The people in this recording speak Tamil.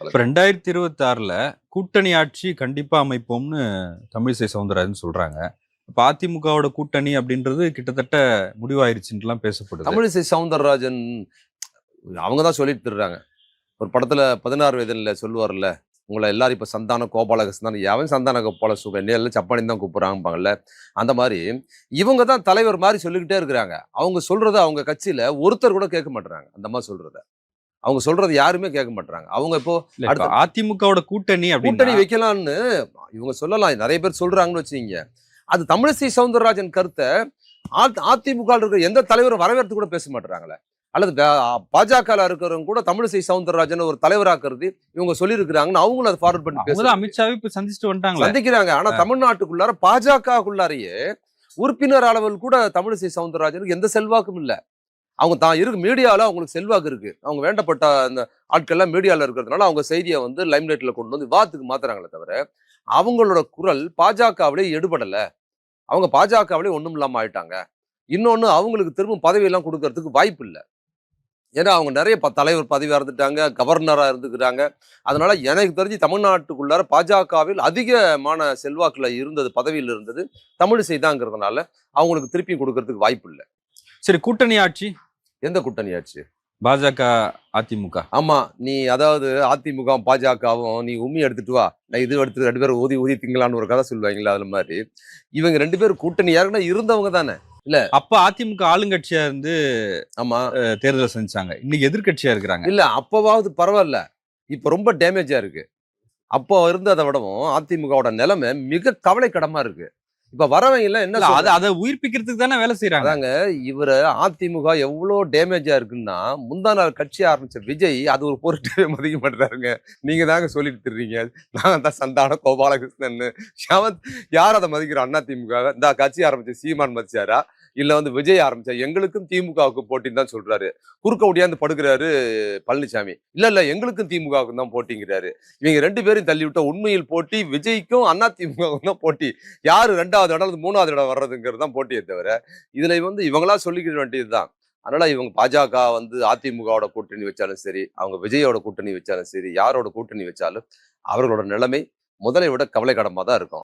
இப்ப 2026ல கூட்டணி ஆட்சி கண்டிப்பா அமைப்போம்னு தமிழிசை சவுந்தரராஜன் சொல்றாங்க. இப்ப அதிமுகவோட கூட்டணி அப்படின்றது கிட்டத்தட்ட முடிவாயிருச்சுன்னுலாம் பேசப்படுது. தமிழிசை சவுந்தரராஜன் அவங்க தான் சொல்லிட்டு திரிறாங்க. ஒரு படத்துல 16 வயதுல சொல்லுவார்ல, உங்களை எல்லாரும் இப்ப சந்தான கோபாலகிருஷ்ணன், எவன் சந்தான கோபால சுகன் எல்லாம் சப்பானின்னு தான் கூப்பிடுறாங்கப்பாங்கல்ல. அந்த மாதிரி இவங்க தான் தலைவர் மாதிரி சொல்லிக்கிட்டே இருக்கிறாங்க. அவங்க சொல்றத அவங்க கட்சியில ஒருத்தர் கூட கேட்க மாட்றாங்க. அந்த மாதிரி சொல்றத. அவங்க சொல்றது யாருமே கேட்க மாட்றாங்க. அவங்க இப்போ இல்ல இப்ப அடுத்த அதிமுகவோட கூட்டணி அப்படின்னா கூட்டணி வைக்கலாம்னு இவங்க சொல்லலாம். நிறைய பேர் சொல்றாங்கன்னு வச்சுக்கீங்க. அது தமிழிசை சவுந்தரராஜன் கருத்த அதிமுக இருக்கிற எந்த தலைவரும் வரவேற்று கூட பேச மாட்டாங்களே. அல்லது பாஜக இருக்கிறவங்க கூட தமிழிசை சவுந்தரராஜன் ஒரு தலைவராக கருதி இவங்க சொல்லியிருக்கிறாங்கன்னு அவங்களும் அதை ஃபார்வர்ட் பண்ணி அவங்க தான் அமித்ஷாவை இப்ப சந்திச்சுட்டு வந்துட்டாங்களே. சந்திக்கிறாங்க. ஆனா தமிழ்நாட்டுக்குள்ளார பாஜகக்குள்ளாரையே உறுப்பினர் அளவில் கூட தமிழிசை சவுந்தரராஜனுக்கு எந்த செல்வாக்கும் இல்லை. அவங்க தான் இருக்கு மீடியாவில் அவங்களுக்கு செல்வாக்கு இருக்கு. அவங்க வேண்டப்பட்ட அந்த ஆட்கள்லாம் மீடியாவில் இருக்கிறதுனால அவங்க செய்தியை வந்து லைம்லைட்ல கொண்டு வந்து விவாதத்துக்கு மாத்துறாங்களே தவிர அவங்களோட குரல் பாஜகவிலே எடுபடலை. அவங்க பாஜகவிலே ஒன்றும் இல்லாமல் ஆயிட்டாங்க. இன்னொன்று அவங்களுக்கு திரும்ப பதவியெல்லாம் கொடுக்கறதுக்கு வாய்ப்பு இல்லை. ஏன்னா அவங்க நிறைய தலைவர் பதவியாக இருந்துட்டாங்க, கவர்னராக இருந்துக்கிறாங்க. அதனால எனக்கு தெரிஞ்சு தமிழ்நாட்டுக்குள்ளார பாஜகவில் அதிகமான செல்வாக்குல இருந்தது, பதவியில் இருந்தது தமிழிசை தாங்கிறதுனால அவங்களுக்கு திருப்பி கொடுக்கறதுக்கு வாய்ப்பு இல்லை. சரி, கூட்டணி ஆட்சி எந்த கூட்டணி ஆச்சு? பாஜக அதிமுக. ஆமா, நீ அதாவது அதிமுக பாஜகவும் நீ உம்மி எடுத்துட்டு வா, நான் இது எடுத்து 2 பேரும் ஊதி ஊதி திங்கலான்னு ஒரு கதை சொல்லுவாங்களா, அதுல மாதிரி இவங்க 2 பேரும் கூட்டணி யாருன்னா இருந்தவங்க தானே. இல்ல அப்ப அதிமுக ஆளுங்கட்சியா இருந்து ஆமா தேர்தல் செஞ்சாங்க. இன்னைக்கு எதிர்கட்சியா இருக்கிறாங்க. இல்ல அப்பவாவது பரவாயில்ல, இப்ப ரொம்ப டேமேஜா இருக்கு. அப்போ இருந்ததை விடவும் அதிமுகவோட நிலைமை மிக கவலைக்கிடமா இருக்கு. இப்ப வரவங்க எல்லாம் என்ன அதை உயிர்ப்பிக்கிறதுக்கு தானே வேலை செய்யறாங்க. அதாங்க, இவரு அதிமுக எவ்வளவு டேமேஜா இருக்குன்னா, முந்தா நாள் கட்சி ஆரம்பிச்ச விஜய் அது ஒரு பொருட்டே மதிக்க மாட்டாருங்க. நீங்க தாங்க சொல்லிட்டு திரிறீங்க, நான் தான் சந்தான கோபாலகிருஷ்ணன். யார் அதை மதிக்கிறோம்? அதிமுக இந்த கட்சி ஆரம்பிச்ச சீமான் மதிச்சாரா, இல்ல வந்து விஜய் ஆரம்பிச்சா? எங்களுக்கும் திமுகவுக்கு போட்டின்னு தான் சொல்றாரு. குறுக்க ஒடியாந்து படுக்கிறாரு பழனிசாமி. இல்ல எங்களுக்கும் திமுகவுக்கும் தான் போட்டிங்கிறாரு. இவங்க 2 பேரும் தள்ளி விட்ட உண்மையில் போட்டி விஜய்க்கும் அதிமுகவுக்கும் தான் போட்டி. யாரு 2வது இடம் 3வது இடம் வர்றதுங்கிறது தான் போட்டியே தவிர இதுல வந்து இவங்களா சொல்லிக்கிற வேண்டியதுதான். அதனால இவங்க பாஜக வந்து அதிமுகவோட கூட்டணி வச்சாலும் சரி, அவங்க விஜயோட கூட்டணி வச்சாலும் சரி, யாரோட கூட்டணி வச்சாலும் அவர்களோட நிலைமை முதலை விட கவலைக்கிடமா தான் இருக்கும்.